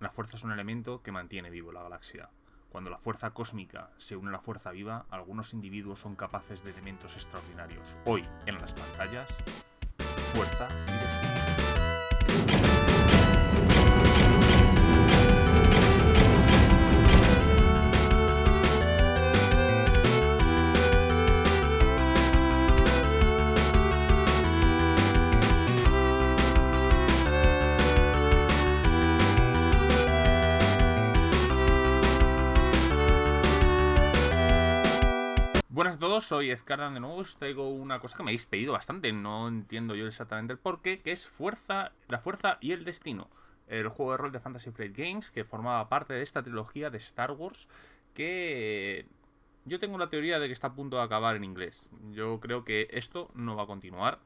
la fuerza es un elemento que mantiene vivo la galaxia. Cuando la fuerza cósmica se une a la fuerza viva, algunos individuos son capaces de elementos extraordinarios. Hoy, en las pantallas, fuerza y destino. Buenas a todos, soy Ezcardan de nuevo. Os traigo una cosa que me habéis pedido bastante, no entiendo yo exactamente el porqué, que es la fuerza y el destino. El juego de rol de Fantasy Flight Games, que formaba parte de esta trilogía de Star Wars, que yo tengo la teoría de que está a punto de acabar en inglés. Yo creo que esto no va a continuar.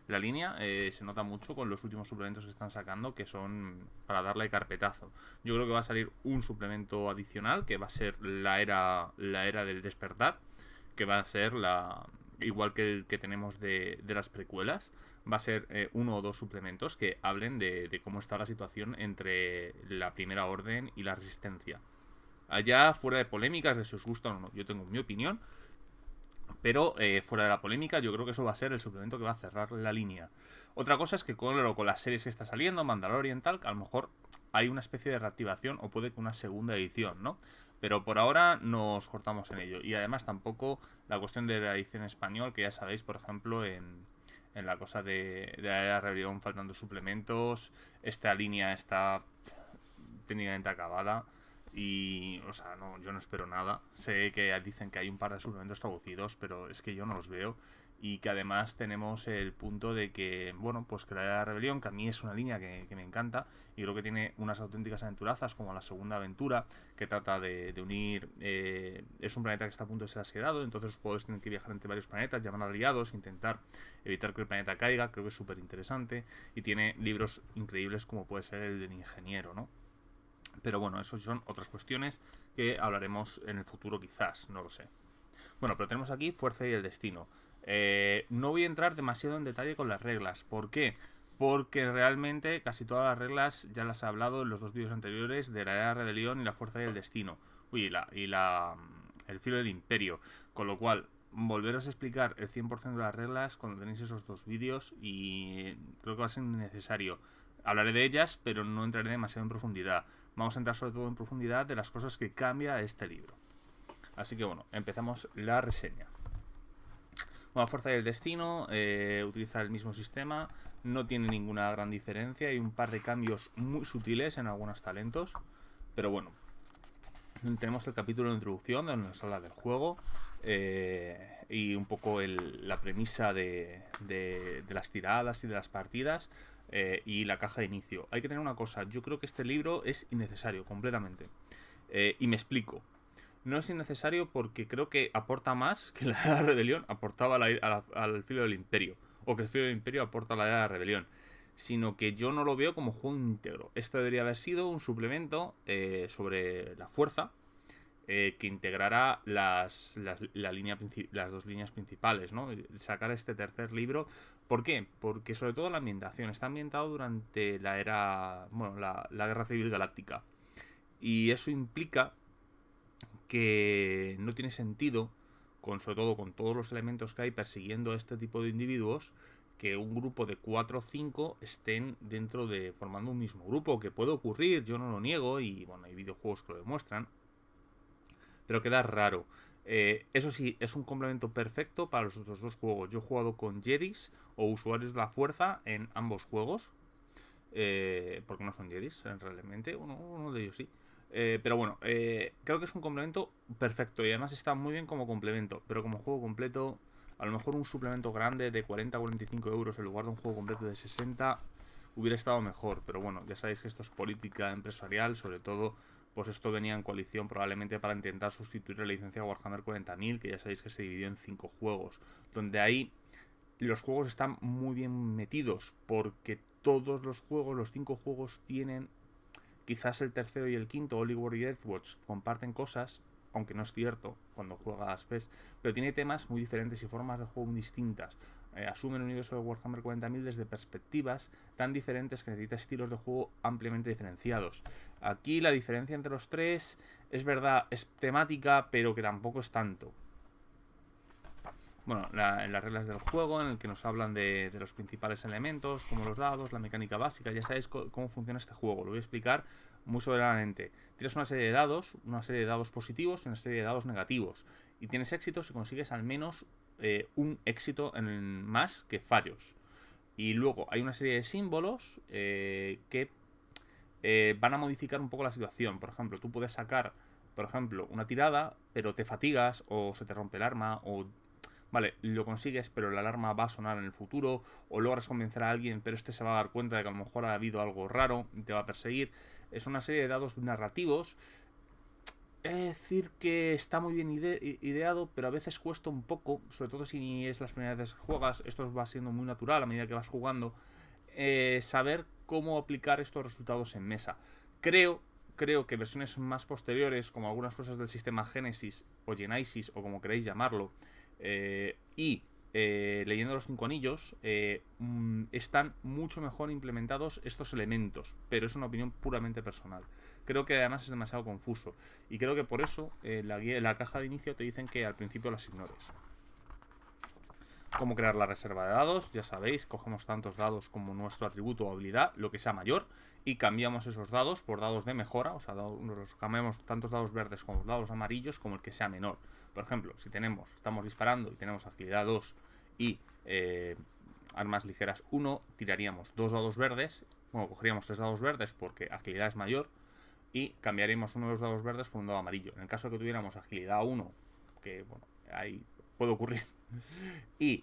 La línea se nota mucho con los últimos suplementos que están sacando, que son para darle carpetazo. Yo creo que va a salir un suplemento adicional, que va a ser la era del despertar, que va a ser igual que el que tenemos de las precuelas. Va a ser uno o dos suplementos que hablen de cómo está la situación entre la Primera Orden y la Resistencia. Allá fuera de polémicas de si os gusta o no, yo tengo mi opinión, pero fuera de la polémica, yo creo que eso va a ser el suplemento que va a cerrar la línea. Otra cosa es que con las series que está saliendo, Mandalorian tal, a lo mejor hay una especie de reactivación o puede que una segunda edición, ¿no? Pero por ahora nos cortamos en ello. Y además tampoco la cuestión de la edición en español, que ya sabéis, por ejemplo, en la cosa de la rebelión faltando suplementos, esta línea está técnicamente acabada. Y, o sea, no, yo no espero nada. Sé que dicen que hay un par de suplementos traducidos, pero es que yo no los veo. Y que además tenemos el punto de que, bueno, pues que la rebelión, que a mí es una línea que me encanta, y creo que tiene unas auténticas aventurazas, como la segunda aventura, que trata de unir. Es un planeta que está a punto de ser asediado, entonces los jugadores tienen que viajar entre varios planetas, llamar a aliados, intentar evitar que el planeta caiga. Creo que es súper interesante. Y tiene libros increíbles, como puede ser el del ingeniero, ¿no? Pero bueno, eso son otras cuestiones que hablaremos en el futuro quizás, no lo sé. Bueno, pero tenemos aquí Fuerza y el Destino. No voy a entrar demasiado en detalle con las reglas. ¿Por qué? Porque realmente casi todas las reglas ya las he hablado en los dos vídeos anteriores de la Era de Rebelión y la Fuerza y el Destino. Uy, el Filo del Imperio. Con lo cual, volveros a explicar el 100% de las reglas cuando tenéis esos dos vídeos, y creo que va a ser necesario. Hablaré de ellas, pero no entraré demasiado en profundidad. Vamos a entrar sobre todo en profundidad de las cosas que cambia este libro. Así que bueno, empezamos la reseña. Bueno, Fuerza y el Destino utiliza el mismo sistema, no tiene ninguna gran diferencia, hay un par de cambios muy sutiles en algunos talentos, pero bueno. Tenemos el capítulo de introducción donde nos habla del juego y un poco la premisa de las tiradas y de las partidas, y la caja de inicio. Hay que tener una cosa, yo creo que este libro es innecesario completamente, y me explico. No es innecesario porque creo que aporta más que la rebelión aportaba al Filo del Imperio, o que el Filo del Imperio aporta a la era de la rebelión, sino que yo no lo veo como juego íntegro. Esto debería haber sido un suplemento sobre la fuerza, que integrará las dos líneas principales, ¿no? Sacar este tercer libro. ¿Por qué? Porque sobre todo la ambientación está ambientado durante la era, bueno, la Guerra Civil Galáctica, y eso implica que no tiene sentido, sobre todo con todos los elementos que hay persiguiendo a este tipo de individuos, que un grupo de 4 o 5 estén formando un mismo grupo, que puede ocurrir, yo no lo niego, y bueno, hay videojuegos que lo demuestran, pero queda raro. Eso sí, es un complemento perfecto para los otros dos juegos. Yo he jugado con Jedis o usuarios de la fuerza en ambos juegos, porque no son Jedis realmente, uno de ellos sí. Pero bueno, creo que es un complemento perfecto y además está muy bien como complemento, pero como juego completo, a lo mejor un suplemento grande de 40 a 45 euros en lugar de un juego completo de 60 hubiera estado mejor. Pero bueno, ya sabéis que esto es política empresarial, sobre todo, pues esto venía en coalición probablemente para intentar sustituir la licencia Warhammer 40.000, que ya sabéis que se dividió en 5 juegos, donde ahí los juegos están muy bien metidos, porque todos los juegos, los 5 juegos tienen. Quizás el tercero y el quinto, Holy War y Earthwatch, comparten cosas, aunque no es cierto cuando juegas PES, pero tiene temas muy diferentes y formas de juego muy distintas. asume el universo de Warhammer 40.000 desde perspectivas tan diferentes que necesita estilos de juego ampliamente diferenciados. Aquí la diferencia entre los tres es verdad, es temática, pero que tampoco es tanto. Bueno, en las reglas del juego, en el que nos hablan de los principales elementos, como los dados, la mecánica básica, ya sabéis cómo funciona este juego. Lo voy a explicar muy soberanamente. Tienes una serie de dados positivos y una serie de dados negativos. Y tienes éxito si consigues al menos un éxito en más que fallos. Y luego hay una serie de símbolos que van a modificar un poco la situación. Por ejemplo, tú puedes sacar, por ejemplo, una tirada, pero te fatigas o se te rompe el arma o... Vale, lo consigues, pero la alarma va a sonar en el futuro, o logras convencer a alguien, pero este se va a dar cuenta de que a lo mejor ha habido algo raro y te va a perseguir. Es una serie de dados narrativos. Es decir que está muy bien ideado, pero a veces cuesta un poco, sobre todo si es las primeras veces que juegas, esto va siendo muy natural a medida que vas jugando, saber cómo aplicar estos resultados en mesa. Creo que versiones más posteriores, como algunas cosas del sistema Genesis o Genesis, o como queréis llamarlo, leyendo los 5 anillos, están mucho mejor implementados estos elementos, pero es una opinión puramente personal. Creo que además es demasiado confuso y creo que por eso la caja de inicio te dicen que al principio las ignores. Cómo crear la reserva de dados, ya sabéis, cogemos tantos dados como nuestro atributo o habilidad, lo que sea mayor, y cambiamos esos dados por dados de mejora, o sea, cambiamos tantos dados verdes como dados amarillos como el que sea menor. Por ejemplo, si estamos disparando y tenemos agilidad 2 y armas ligeras 1, tiraríamos 2 dados verdes, bueno, cogeríamos 3 dados verdes porque agilidad es mayor, y cambiaríamos uno de los dados verdes por un dado amarillo. En el caso de que tuviéramos agilidad 1, que bueno, ahí puede ocurrir, y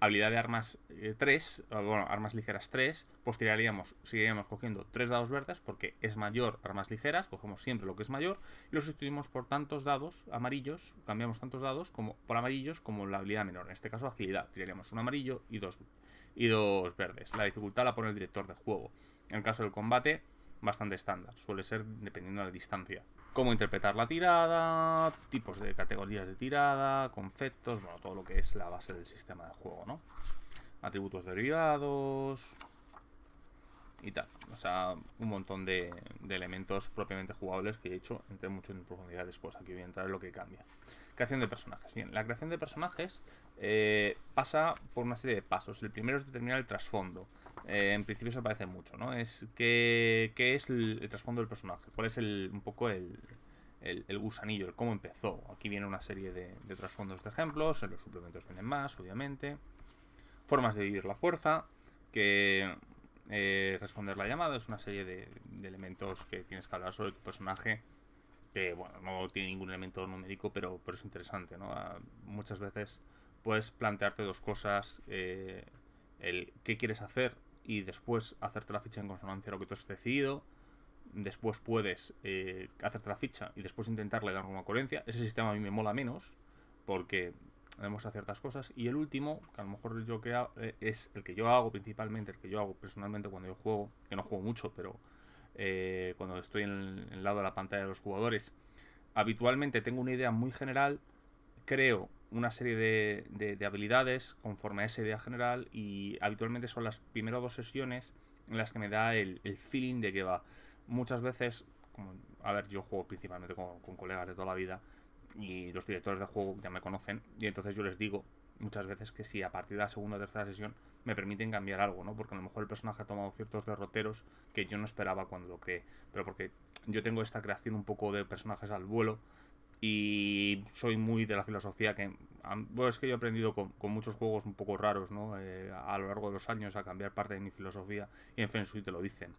habilidad de armas 3, bueno, armas ligeras 3, pues seguiríamos cogiendo 3 dados verdes porque es mayor armas ligeras, cogemos siempre lo que es mayor y lo sustituimos por tantos dados amarillos, cambiamos tantos dados por amarillos como la habilidad menor, en este caso agilidad, tiraríamos un amarillo y dos verdes. La dificultad la pone el director de juego. En el caso del combate, bastante estándar, suele ser dependiendo de la distancia. Cómo interpretar la tirada, tipos de categorías de tirada, conceptos, bueno, todo lo que es la base del sistema de juego, ¿no? Atributos derivados y tal. O sea, un montón de elementos propiamente jugables que he hecho, entré mucho en profundidad después. Aquí voy a entrar en lo que cambia. Creación de personajes. Bien, la creación de personajes pasa por una serie de pasos. El primero es determinar el trasfondo. En principio se parece mucho, ¿no? Es qué es el trasfondo del personaje. ¿Cuál es un poco el gusanillo, el cómo empezó? Aquí viene una serie de trasfondos de ejemplos. En los suplementos vienen más, obviamente. Formas de vivir la fuerza. Que responder la llamada es una serie de elementos que tienes que hablar sobre tu personaje. Que bueno, no tiene ningún elemento numérico, pero es interesante, ¿no? Muchas veces puedes plantearte dos cosas. El qué quieres hacer y después hacerte la ficha en consonancia a lo que tú has decidido. Después puedes hacerte la ficha y después intentarle dar una coherencia. Ese sistema a mí me mola menos porque demuestra ciertas cosas. Y el último, que a lo mejor es el que yo hago principalmente, el que yo hago personalmente cuando yo juego, que no juego mucho, pero cuando estoy en el lado de la pantalla de los jugadores, habitualmente tengo una idea muy general, creo una serie de habilidades conforme a esa idea general y habitualmente son las primeras 2 sesiones en las que me da el feeling de que va. Muchas veces, yo juego principalmente con colegas de toda la vida y los directores de juego ya me conocen y entonces yo les digo muchas veces que si a partir de la segunda o tercera sesión me permiten cambiar algo, ¿no? Porque a lo mejor el personaje ha tomado ciertos derroteros que yo no esperaba cuando lo creé, pero porque yo tengo esta creación un poco de personajes al vuelo y soy muy de la filosofía que... Bueno, es que yo he aprendido con muchos juegos un poco raros, ¿no? A lo largo de los años a cambiar parte de mi filosofía y en Feng Shui te lo dicen.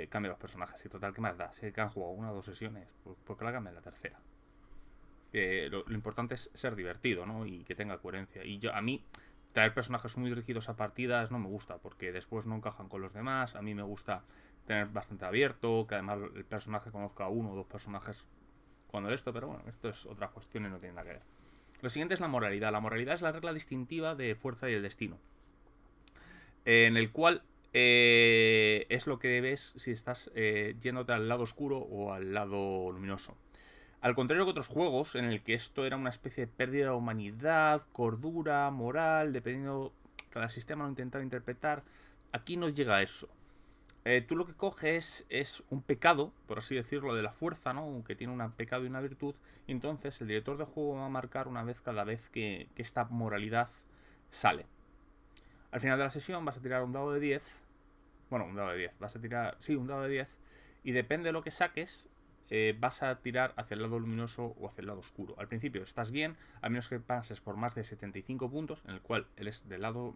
Cambia los personajes y total, ¿qué más da? Si han jugado 1 o 2 sesiones, ¿por qué la cambian en la tercera? Lo importante es ser divertido, ¿no? Y que tenga coherencia. Y a mí, traer personajes muy rígidos a partidas no me gusta, porque después no encajan con los demás. A mí me gusta tener bastante abierto, que además el personaje conozca 1 o 2 personajes cuando esto, pero bueno, esto es otra cuestión y no tiene nada que ver. Lo siguiente es la moralidad. La moralidad es la regla distintiva de fuerza y el destino, en el cual es lo que ves si estás yéndote al lado oscuro o al lado luminoso. Al contrario que otros juegos en el que esto era una especie de pérdida de humanidad, cordura, moral, dependiendo, cada sistema lo intentaba interpretar, aquí no llega a eso. Tú lo que coges es un pecado, por así decirlo, de la fuerza, ¿no? Que tiene un pecado y una virtud. Y entonces el director de juego va a marcar una vez cada vez que esta moralidad sale. Al final de la sesión vas a tirar un dado de 10. Bueno, un dado de 10. Vas a tirar, sí, un dado de 10. Y depende de lo que saques, vas a tirar hacia el lado luminoso o hacia el lado oscuro. Al principio estás bien, a menos que pases por más de 75 puntos, en el cual él es del lado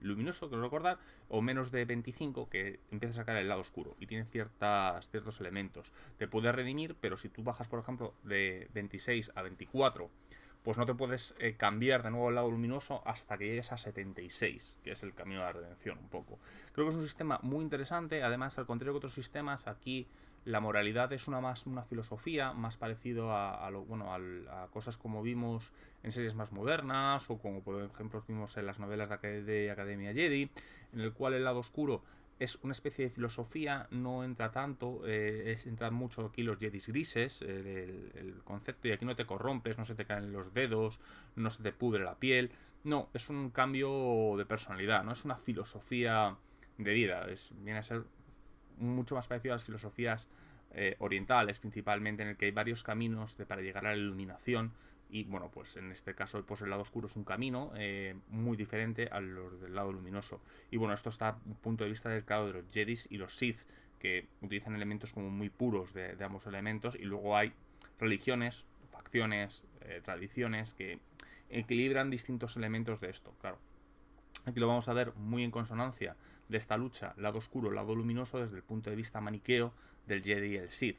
luminoso, quiero recordar, o menos de 25, que empieza a sacar el lado oscuro y tiene ciertos elementos. Te puedes redimir, pero si tú bajas, por ejemplo, de 26 a 24, pues no te puedes cambiar de nuevo al lado luminoso hasta que llegues a 76, que es el camino de la redención un poco. Creo que es un sistema muy interesante. Además, al contrario que otros sistemas, aquí la moralidad es una filosofía, más parecido a cosas como vimos en series más modernas, o como por ejemplo vimos en las novelas de Academia Jedi, en el cual el lado oscuro es una especie de filosofía, no entra tanto, entran mucho aquí los Jedis grises, el concepto, y aquí no te corrompes, no se te caen los dedos, no se te pudre la piel. No, es un cambio de personalidad, no es una filosofía de vida, viene a ser mucho más parecido a las filosofías orientales, principalmente, en el que hay varios caminos para llegar a la iluminación. Y bueno, pues en este caso, pues el lado oscuro es un camino muy diferente al del lado luminoso. Y bueno, esto está a un punto de vista del caso de los Jedis y los Sith, que utilizan elementos como muy puros de ambos elementos. Y luego hay religiones, facciones, tradiciones que equilibran distintos elementos de esto, claro. Aquí lo vamos a ver muy en consonancia de esta lucha, lado oscuro, lado luminoso, desde el punto de vista maniqueo del Jedi y el Sith.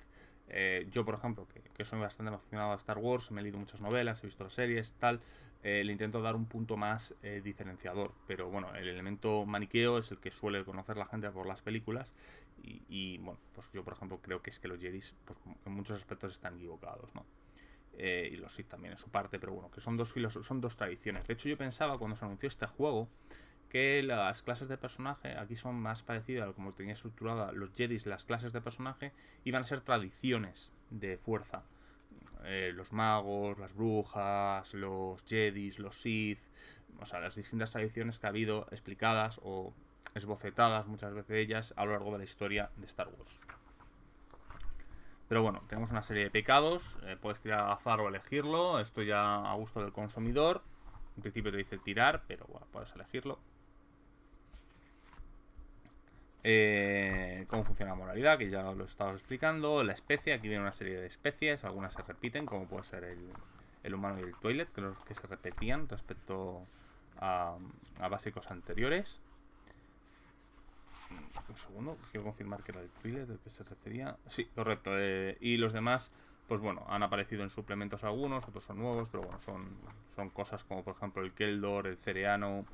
Yo, por ejemplo, que soy bastante aficionado a Star Wars, me he leído muchas novelas, he visto las series, tal, le intento dar un punto más diferenciador. Pero bueno, el elemento maniqueo es el que suele conocer la gente por las películas. Y bueno, pues yo, por ejemplo, creo que es que los Jedis, pues, en muchos aspectos están equivocados, ¿no? Y los Sith también en su parte, pero bueno, que son dos tradiciones. De hecho, yo pensaba cuando se anunció este juego que las clases de personaje aquí son más parecidas a como tenía estructurada los Jedis, las clases de personaje iban a ser tradiciones de fuerza. Los magos, las brujas, los Jedis, los Sith, o sea, las distintas tradiciones que ha habido explicadas o esbocetadas, muchas veces de ellas, a lo largo de la historia de Star Wars. Pero bueno, tenemos una serie de pecados, puedes tirar al azar o elegirlo, esto ya a gusto del consumidor. En principio te dice tirar, pero bueno, puedes elegirlo. Cómo funciona la moralidad, que ya lo he estado explicando. La especie, aquí viene una serie de especies, algunas se repiten, como puede ser el humano y el Twi'lek, que se repetían respecto a básicos anteriores. Un segundo, quiero confirmar que era el Twi'lek del que se refería. Sí, correcto. Y los demás, pues bueno, han aparecido en suplementos algunos, otros son nuevos, pero bueno, son cosas como por ejemplo el Keldor, el Cereano,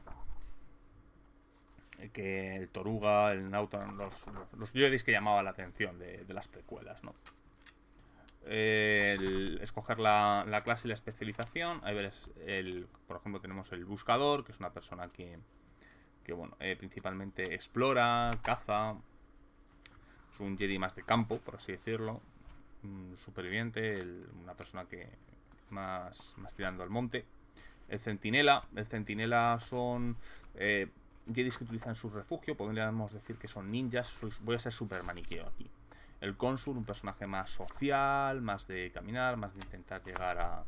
el Toruga, el Nauton, los Jedis que llamaban la atención de las precuelas, ¿no? Escoger la clase y la especialización. Ahí ves, por ejemplo, tenemos el Buscador, que es una persona que bueno, principalmente explora, caza. Es un Jedi más de campo, por así decirlo. Un superviviente, una persona que más tirando al monte. El Centinela son Jedis que utilizan su refugio. Podríamos decir que son ninjas. Voy a ser super maniqueo aquí. El Cónsul, un personaje más social, más de caminar, más de intentar llegar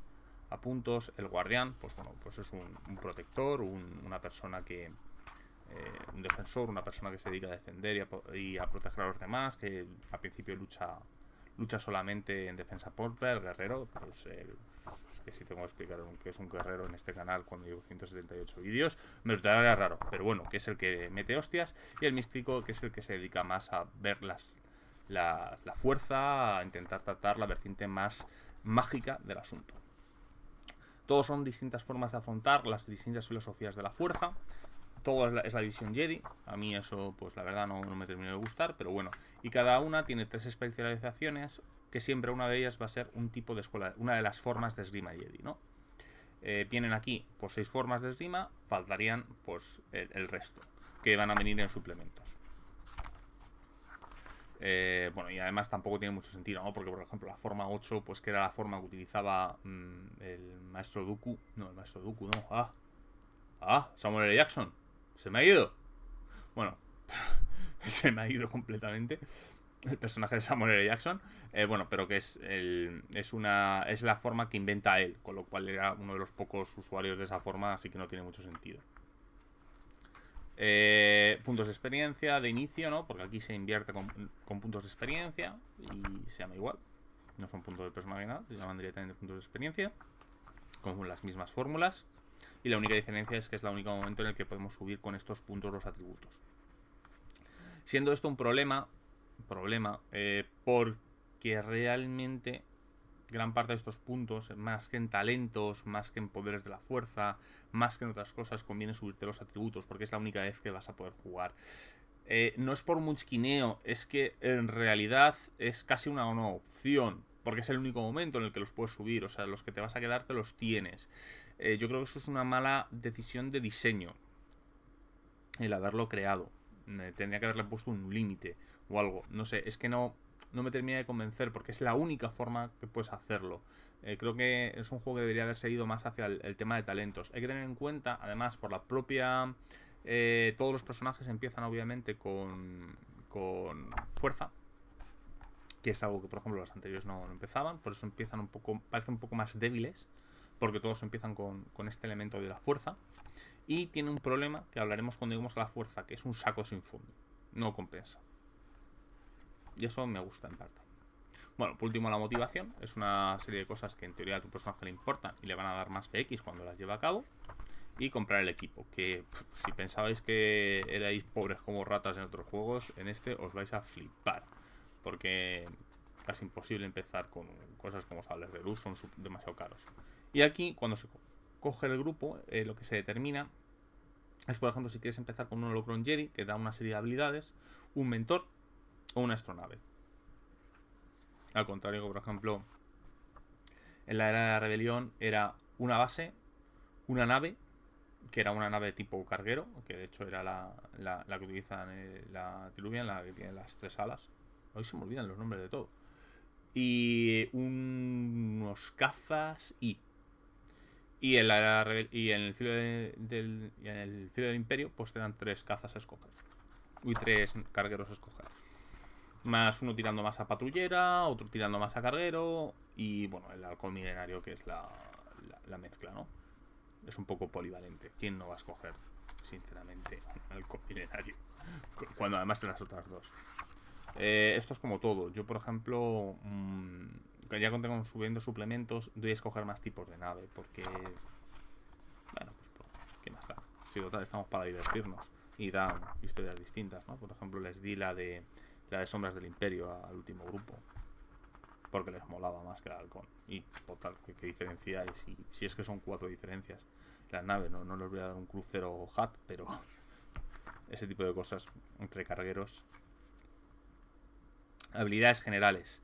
a puntos. El Guardián, pues bueno, pues es un protector, una persona que un defensor, una persona que se dedica a defender y a proteger a los demás, que al principio lucha solamente en defensa propia. El guerrero, pues es que si tengo que explicar que es un guerrero en este canal cuando llevo 178 vídeos, me resultará raro, pero bueno, que es el que mete hostias. Y el místico, que es el que se dedica más a ver la fuerza, a intentar tratar la vertiente más mágica del asunto. Todos son distintas formas de afrontar las distintas filosofías de la fuerza. Todo es la división Jedi. A mí eso, pues la verdad no me terminó de gustar, pero bueno. Y cada una tiene 3 especializaciones, que siempre una de ellas va a ser un tipo de escuela, una de las formas de esgrima Jedi, ¿no? Vienen aquí pues 6 formas de esgrima, faltarían pues el resto, que van a venir en suplementos. Bueno, y además tampoco tiene mucho sentido, ¿no? Porque, por ejemplo, la forma 8, pues que era la forma que utilizaba el maestro Dooku. No, el maestro Dooku, no. Samuel L. Jackson. Se me ha ido. Bueno, se me ha ido completamente el personaje de Samuel L. Jackson. Bueno, pero que es la forma que inventa él, con lo cual era uno de los pocos usuarios de esa forma, así que no tiene mucho sentido. Puntos de experiencia de inicio, ¿no? Porque aquí se invierte con puntos de experiencia y se llama igual. No son puntos de personalidad, se llaman directamente puntos de experiencia, con las mismas fórmulas. Y la única diferencia es que es el único momento en el que podemos subir con estos puntos los atributos. Siendo esto un problema, porque realmente gran parte de estos puntos, más que en talentos, más que en poderes de la fuerza, más que en otras cosas, conviene subirte los atributos, porque es la única vez que vas a poder jugar. No es por muchquineo, es que en realidad es casi una opción, porque es el único momento en el que los puedes subir, o sea, los que te vas a quedar te los tienes. Yo creo que eso es una mala decisión de diseño, el haberlo creado. Tendría que haberle puesto un límite o algo, no sé, es que no me termina de convencer, porque es la única forma que puedes hacerlo. Creo que es un juego que debería haberse ido más hacia el tema de talentos. Hay que tener en cuenta, además, por la propia... todos los personajes empiezan obviamente con fuerza, que es algo que, por ejemplo, los anteriores no empezaban. Por eso empiezan parecen un poco más débiles, porque todos empiezan con este elemento de la fuerza. Y tiene un problema que hablaremos cuando lleguemos a la fuerza, que es un saco sin fondo. No compensa. Y eso me gusta en parte. Bueno, por último, la motivación. Es una serie de cosas que en teoría a tu personaje le importan y le van a dar más PX cuando las lleva a cabo. Y comprar el equipo, que si pensabais que erais pobres como ratas en otros juegos, en este os vais a flipar. Porque es casi imposible empezar con cosas como sables de luz, son demasiado caros. Y aquí, cuando se coge el grupo, lo que se determina es, por ejemplo, si quieres empezar con un Holocron Jedi, que da una serie de habilidades, un mentor o una astronave. Al contrario, por ejemplo, en la era de la rebelión era una base, una nave, que era una nave tipo carguero, que de hecho era la que utilizan la Tiluvian, la que tiene las 3 alas. Hoy se me olvidan los nombres de todo. Y unos cazas y en el filo del Imperio pues te dan 3 cazas a escoger. Y 3 cargueros a escoger. Más uno tirando más a patrullera, otro tirando más a carguero. Y bueno, el halcón milenario, que es la mezcla, ¿no? Es un poco polivalente. ¿Quién no va a escoger, sinceramente, un halcón milenario? Cuando además de las otras dos. Esto es como todo. Yo, por ejemplo, ya cuando tengo subiendo suplementos, doy a escoger más tipos de nave. Porque, bueno, pues, ¿qué más da? Si total, estamos para divertirnos. Y dan historias distintas, ¿no? Por ejemplo, les di la de Sombras del Imperio al último grupo, porque les molaba más que el halcón. Y total, ¿qué diferencia hay? Si es que son 4 diferencias. Las naves, no les voy a dar un crucero HAT, pero ese tipo de cosas entre cargueros. Habilidades generales.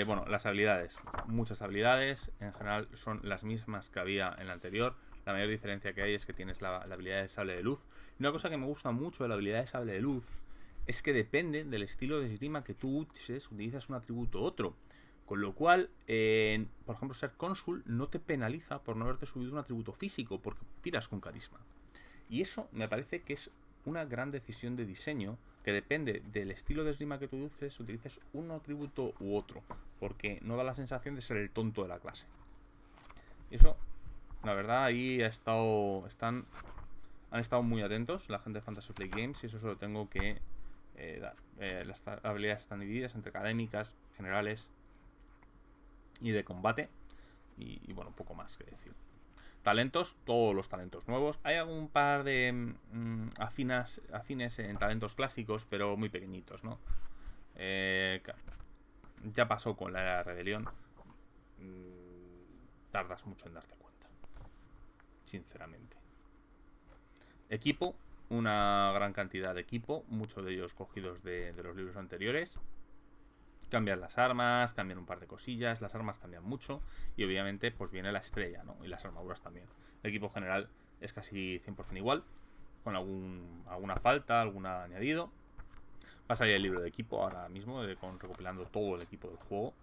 Bueno, las habilidades. Muchas habilidades. En general son las mismas que había en la anterior. La mayor diferencia que hay es que tienes la habilidad de sable de luz. Y una cosa que me gusta mucho de la habilidad de sable de luz es que depende del estilo de esgrima que tú utilizas un atributo u otro. Con lo cual, por ejemplo, ser cónsul no te penaliza por no haberte subido un atributo físico, porque tiras con carisma. Y eso me parece que es una gran decisión de diseño, que depende del estilo de esgrima que tú utilices un atributo u otro, porque no da la sensación de ser el tonto de la clase. Y eso, la verdad, ahí han estado muy atentos la gente de Fantasy Flight Games, y eso se lo tengo que dar. Las habilidades están divididas entre académicas, generales y de combate. Y bueno, poco más que decir. Talentos, todos los talentos nuevos. Hay algún par de afines en talentos clásicos, pero muy pequeñitos, ¿no? Ya pasó con la era de la rebelión. Tardas mucho en darte cuenta, sinceramente. Equipo, una gran cantidad de equipo, muchos de ellos cogidos de los libros anteriores. Cambian las armas, cambian un par de cosillas, las armas cambian mucho y obviamente pues viene la estrella, ¿no? Y las armaduras también. El equipo general es casi 100% igual, con alguna falta, algún añadido. Va a salir el libro de equipo ahora mismo, recopilando todo el equipo del juego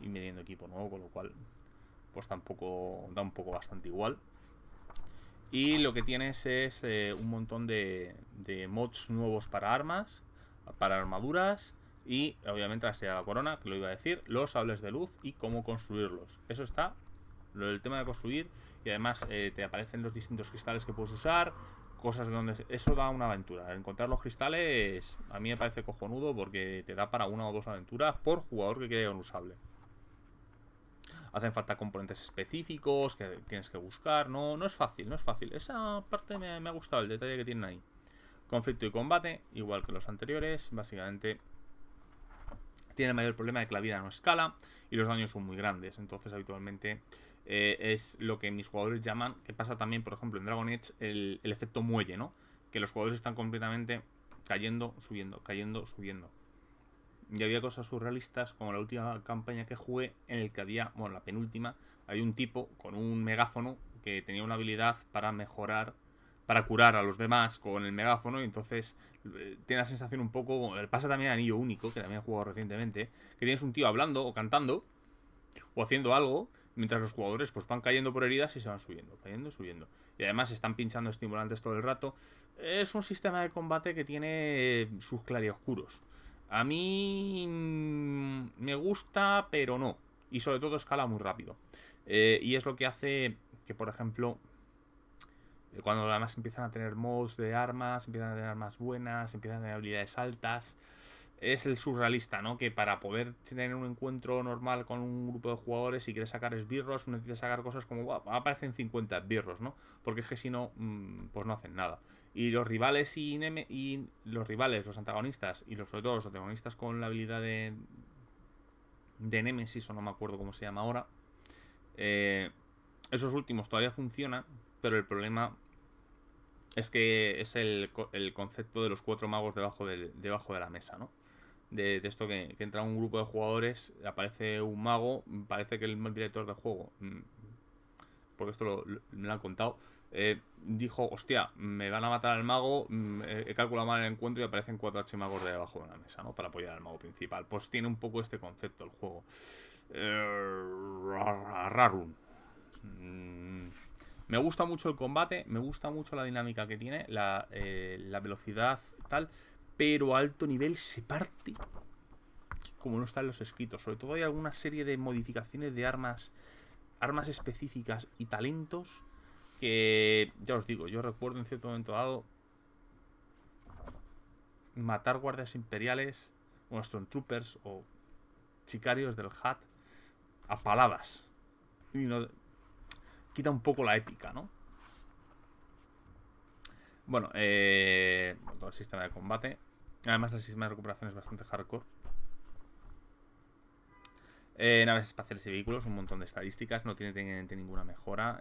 y midiendo equipo nuevo, con lo cual pues tampoco da un poco bastante igual. Y lo que tienes es un montón de mods nuevos para armas, para armaduras y obviamente la estrella de la corona, que lo iba a decir, los sables de luz y cómo construirlos. Eso está, lo del tema de construir, y además te aparecen los distintos cristales que puedes usar, cosas donde eso da una aventura. Encontrar los cristales a mí me parece cojonudo porque te da para una o dos aventuras por jugador que quiera un sable. Hacen falta componentes específicos que tienes que buscar. No es fácil, no es fácil. Esa parte me ha gustado, el detalle que tienen ahí. Conflicto y combate, igual que los anteriores. Básicamente tiene el mayor problema de que la vida no escala y los daños son muy grandes. Entonces habitualmente es lo que mis jugadores llaman, que pasa también, por ejemplo, en Dragon Age, el efecto muelle, ¿no? Que los jugadores están completamente cayendo, subiendo, cayendo, subiendo. Y había cosas surrealistas, como la última campaña que jugué, en el que había, bueno, la penúltima, había un tipo con un megáfono que tenía una habilidad para mejorar, para curar a los demás con el megáfono, y entonces tiene la sensación un poco, pasa también a Anillo Único, que también he jugado recientemente, que tienes un tío hablando o cantando o haciendo algo, mientras los jugadores pues van cayendo por heridas y se van subiendo, cayendo, subiendo. Y además están pinchando estimulantes todo el rato. Es un sistema de combate que tiene sus claroscuros. A mí me gusta, pero no. Y sobre todo escala muy rápido. Y es lo que hace que, por ejemplo, cuando además empiezan a tener mods de armas, empiezan a tener armas buenas, empiezan a tener habilidades altas, es el surrealista, ¿no? Que para poder tener un encuentro normal con un grupo de jugadores, si quieres sacar esbirros, necesitas sacar cosas como, wow, aparecen 50 esbirros, ¿no? Porque es que si no, pues no hacen nada. Y los rivales los antagonistas, y sobre todo los antagonistas con la habilidad de Nemesis, o no me acuerdo cómo se llama ahora, esos últimos todavía funcionan, pero el problema es que es el concepto de los 4 magos debajo de la mesa, ¿no? De esto que entra un grupo de jugadores, aparece un mago, parece que el director del juego, porque esto me lo han contado, dijo, hostia, me van a matar al mago, he calculado mal el encuentro y aparecen 4 archimagos debajo de la mesa, ¿no? Para apoyar al mago principal. Pues tiene un poco este concepto el juego. Rarun. Me gusta mucho el combate, me gusta mucho la dinámica que tiene, la velocidad, tal, pero a alto nivel se parte como no están los escritos. Sobre todo hay alguna serie de modificaciones de armas específicas y talentos que, ya os digo, yo recuerdo en cierto momento dado matar guardias imperiales o Stormtroopers o sicarios del HAT a paladas. Y no, quita un poco la épica, ¿no? Bueno, todo el sistema de combate. Además el sistema de recuperación es bastante hardcore. Naves espaciales y vehículos, un montón de estadísticas. No tiene ninguna mejora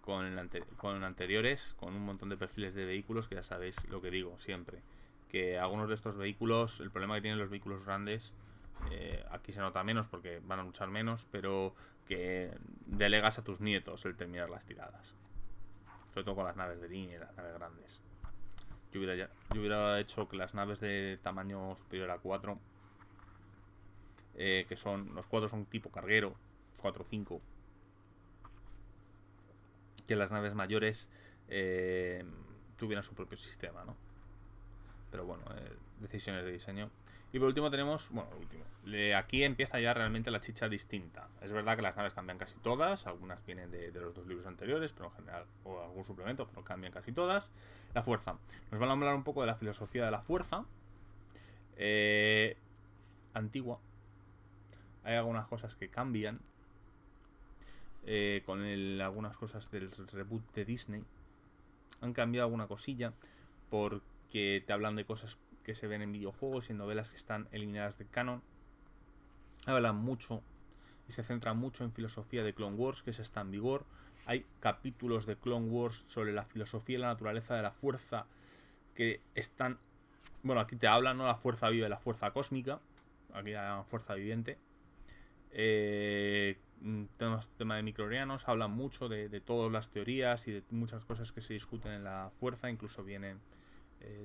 con anteriores, con un montón de perfiles de vehículos, que ya sabéis lo que digo siempre, que algunos de estos vehículos, el problema que tienen los vehículos grandes, aquí se nota menos porque van a luchar menos, pero que delegas a tus nietos el terminar las tiradas, sobre todo con las naves de línea y las naves grandes. Yo hubiera hecho que las naves de tamaño superior a 4, que son, los 4 son tipo carguero, 4 o 5, que las naves mayores tuvieran su propio sistema, ¿no? Pero bueno, decisiones de diseño. Y por último tenemos, bueno, aquí empieza ya realmente la chicha distinta. Es verdad que las naves cambian casi todas, algunas vienen de los 2 libros anteriores, pero en general, o algún suplemento, pero cambian casi todas. La fuerza. Nos van a hablar un poco de la filosofía de la fuerza. Antigua. Hay algunas cosas que cambian. Con algunas cosas del reboot de Disney. Han cambiado alguna cosilla porque te hablan de cosas que se ven en videojuegos y en novelas que están eliminadas del canon. Hablan mucho y se centran mucho en filosofía de Clone Wars, que esa está en vigor. Hay capítulos de Clone Wars sobre la filosofía y la naturaleza de la fuerza que están... Bueno, aquí te hablan, ¿no? La fuerza viva y la fuerza cósmica. Aquí la fuerza viviente. Tema de microorianos, hablan mucho de todas las teorías y de muchas cosas que se discuten en la fuerza, incluso vienen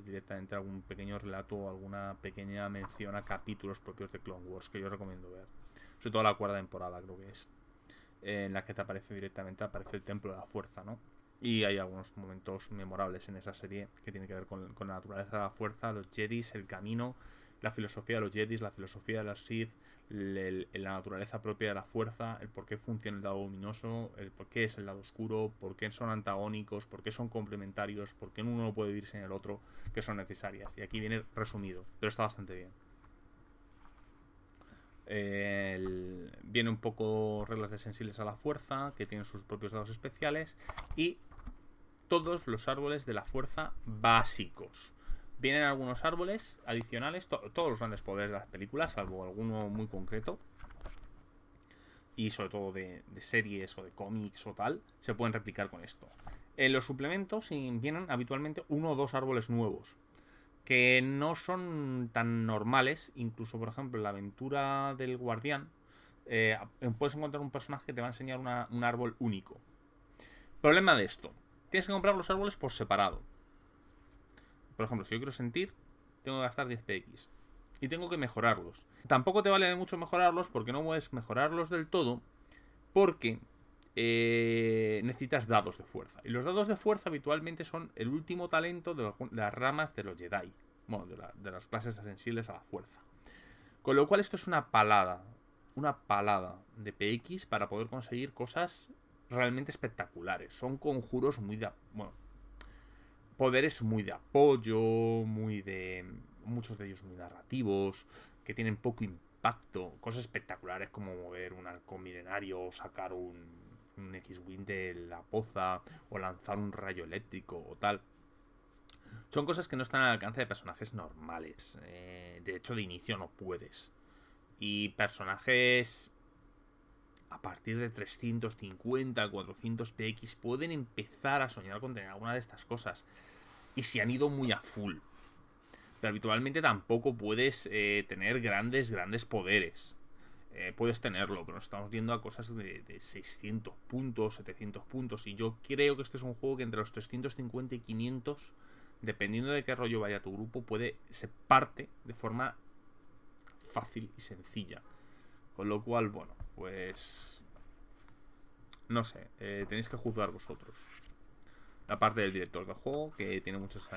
directamente algún pequeño relato o alguna pequeña mención a capítulos propios de Clone Wars que yo recomiendo ver. Sobre todo la cuarta temporada, creo que es. En la que te aparece directamente, aparece el Templo de la Fuerza, ¿no? Y hay algunos momentos memorables en esa serie que tienen que ver con la naturaleza de la fuerza, los Jedis, el camino, la filosofía de los Jedis, la filosofía de los Sith, la naturaleza propia de la fuerza, el por qué funciona el lado luminoso, el por qué es el lado oscuro, por qué son antagónicos, por qué son complementarios, por qué uno no puede vivir sin el otro, que son necesarias. Y aquí viene resumido, pero está bastante bien. Viene un poco reglas de sensibles a la fuerza, que tienen sus propios dados especiales, y todos los árboles de la fuerza básicos. Vienen algunos árboles adicionales, todos los grandes poderes de las películas, salvo alguno muy concreto, y sobre todo de series o de cómics o tal, se pueden replicar con esto. En los suplementos vienen habitualmente 1 o 2 árboles nuevos, que no son tan normales. Incluso, por ejemplo, en la aventura del guardián, puedes encontrar un personaje que te va a enseñar un árbol único. Problema de esto: tienes que comprar los árboles por separado. Por ejemplo, si yo quiero sentir, tengo que gastar 10 PX. Y tengo que mejorarlos. Tampoco te vale de mucho mejorarlos, porque no puedes mejorarlos del todo, porque necesitas dados de fuerza. Y los dados de fuerza habitualmente son el último talento de las ramas de los Jedi. Bueno, de las clases sensibles a la fuerza. Con lo cual esto es una palada. Una palada de PX para poder conseguir cosas realmente espectaculares. Son conjuros muy de... Bueno, poderes muy de apoyo, muy de... Muchos de ellos muy narrativos, que tienen poco impacto. Cosas espectaculares como mover un halcón milenario o sacar un X-Wing de la poza o lanzar un rayo eléctrico o tal. Son cosas que no están al alcance de personajes normales. De hecho, de inicio no puedes. Y personajes a partir de 350, 400 PX pueden empezar a soñar con tener alguna de estas cosas. Y se han ido muy a full. Pero habitualmente tampoco puedes tener grandes poderes. Puedes tenerlo, pero nos estamos yendo a cosas de 600 puntos, 700 puntos. Y yo creo que este es un juego que entre los 350 y 500, dependiendo de qué rollo vaya tu grupo, se parte de forma fácil y sencilla. Con lo cual, bueno, pues... no sé, tenéis que juzgar vosotros. Aparte del director de juego, que tiene muchas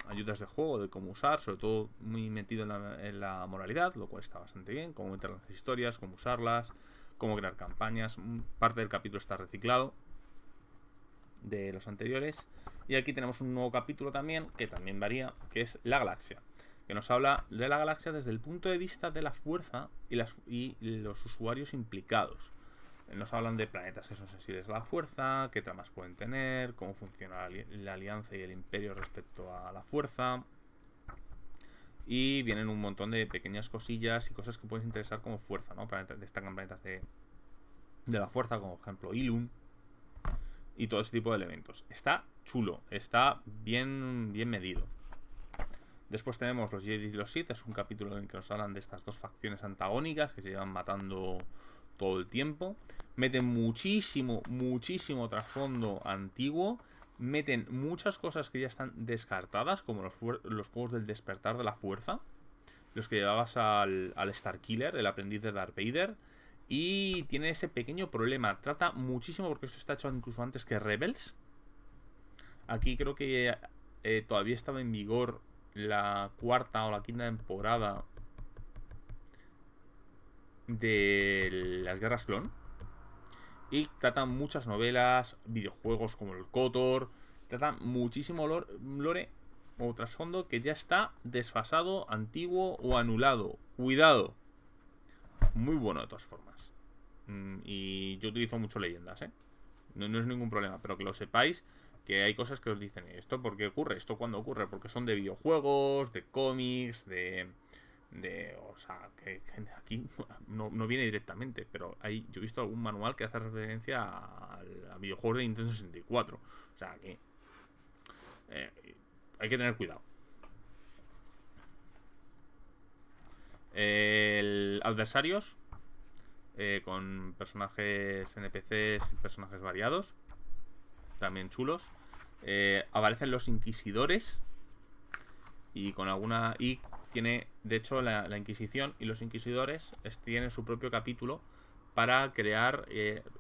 ayudas de juego, de cómo usar, sobre todo muy metido en la moralidad, lo cual está bastante bien, cómo meter las historias, cómo usarlas, cómo crear campañas. Parte del capítulo está reciclado de los anteriores. Y aquí tenemos un nuevo capítulo también, que también varía, que es la galaxia, que nos habla de la galaxia desde el punto de vista de la fuerza y los usuarios implicados. Nos hablan de planetas que son sensibles a la fuerza, qué tramas pueden tener, cómo funciona la alianza y el imperio respecto a la fuerza. Y vienen un montón de pequeñas cosillas y cosas que pueden interesar como fuerza, ¿no? Destacan planetas de la fuerza, como por ejemplo Ilum. Y todo ese tipo de elementos. Está chulo, está bien medido. Después tenemos los Jedi y los Sith. Es un capítulo en que nos hablan de estas dos facciones antagónicas que se llevan matando todo el tiempo. Meten muchísimo trasfondo antiguo. Meten muchas cosas que ya están descartadas, como los juegos del despertar de la fuerza, los que llevabas al Starkiller, el aprendiz de Darth Vader. Y tiene ese pequeño problema. Trata muchísimo, porque esto está hecho incluso antes que Rebels. Aquí creo que todavía estaba en vigor la cuarta o la quinta temporada de las Guerras Clon. Y tratan muchas novelas, videojuegos como el KOTOR. Tratan muchísimo lore o trasfondo que ya está desfasado, antiguo o anulado. Cuidado. Muy bueno de todas formas. Y yo utilizo mucho leyendas, no es ningún problema, pero que lo sepáis, que hay cosas que os dicen: ¿esto por qué ocurre? ¿Esto cuándo ocurre? Porque son de videojuegos, de cómics, o sea, que aquí no viene directamente, pero yo he visto algún manual que hace referencia a videojuegos de Nintendo 64. O sea, que hay que tener cuidado. Adversarios, con personajes NPCs y personajes variados, también chulos. Aparecen los inquisidores, y con alguna... Y tiene, de hecho, la Inquisición y los Inquisidores tienen su propio capítulo para crear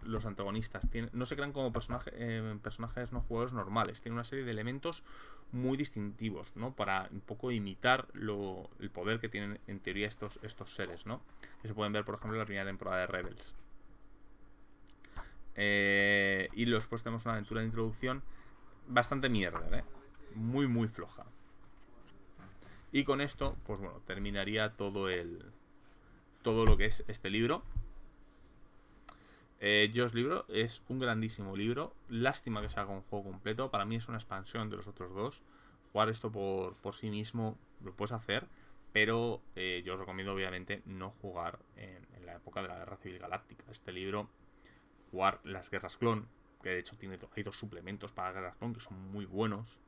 los antagonistas. No se crean como personajes no jugadores normales. Tiene una serie de elementos muy distintivos, ¿no? Para un poco imitar el poder que tienen en teoría estos seres, ¿no? Que se pueden ver, por ejemplo, en la primera temporada de Rebels. Y después tenemos una aventura de introducción bastante mierda, ¿eh? Muy, muy floja. Y con esto, pues bueno, terminaría todo lo que es este libro. Jo's libro es un grandísimo libro. Lástima que se haga un juego completo. Para mí es una expansión de los otros dos. Jugar esto por sí mismo lo puedes hacer, pero yo os recomiendo obviamente no jugar en la época de la Guerra Civil Galáctica. Este libro, jugar las Guerras Clon, que de hecho hay 2 suplementos para Guerras Clon que son muy buenos.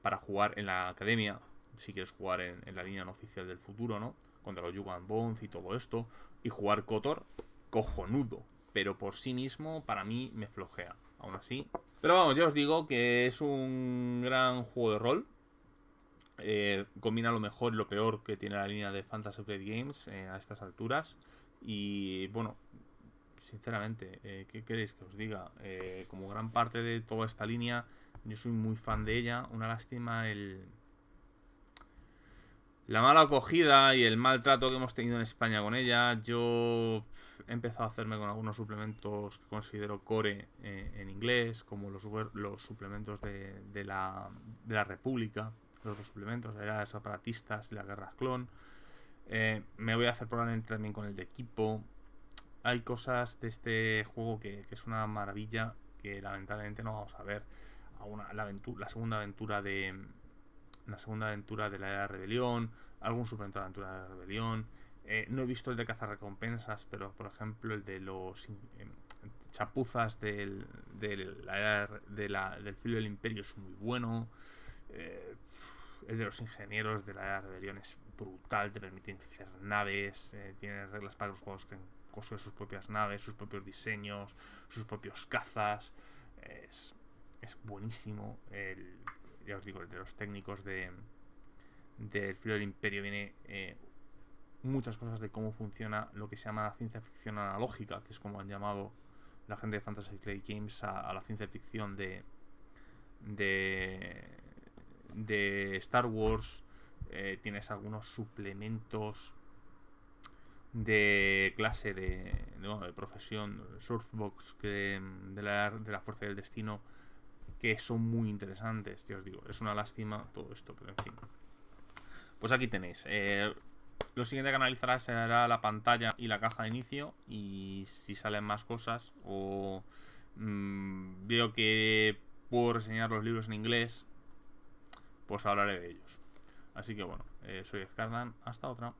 Para jugar en la academia, si quieres jugar en la línea no oficial del futuro, ¿no? Contra los Yugan Bones y todo esto. Y jugar KOTOR, cojonudo, pero por sí mismo para mí me flojea, aún así. Pero vamos, ya os digo que es un gran juego de rol. Combina lo mejor y lo peor que tiene la línea de Fantasy Flight Games a estas alturas. Y bueno, sinceramente, ¿qué queréis que os diga? Como gran parte de toda esta línea, yo soy muy fan de ella. Una lástima la mala acogida y el maltrato que hemos tenido en España con ella. Yo he empezado a hacerme con algunos suplementos que considero core en inglés, como los suplementos de la República, los suplementos de las separatistas y las guerras clon. Me voy a hacer probablemente también con el de equipo. Hay cosas de este juego que es una maravilla, que lamentablemente no vamos a ver. La segunda aventura de la Era de Rebelión, algún suplemento de la aventura de la Rebelión. No he visto el de cazarrecompensas, pero por ejemplo el de los chapuzas del filo del Imperio es muy bueno. El de los ingenieros de la Era de Rebelión es brutal, te permite hacer naves, tiene reglas para los juegos que construyen sus propias naves, sus propios diseños, sus propios cazas. Es buenísimo. Ya os digo, el de los técnicos del filo del Imperio viene muchas cosas de cómo funciona lo que se llama ciencia ficción analógica, que es como han llamado la gente de Fantasy Flight Games a la ciencia ficción de Star Wars. Tienes algunos suplementos de clase de profesión, Surfbox, de la Fuerza del Destino, que son muy interesantes. Ya os digo, es una lástima todo esto, pero en fin. Pues aquí tenéis. Lo siguiente que analizará será la pantalla y la caja de inicio, y si salen más cosas o veo que puedo reseñar los libros en inglés, pues hablaré de ellos. Así que bueno, soy Ezcardan, hasta otra.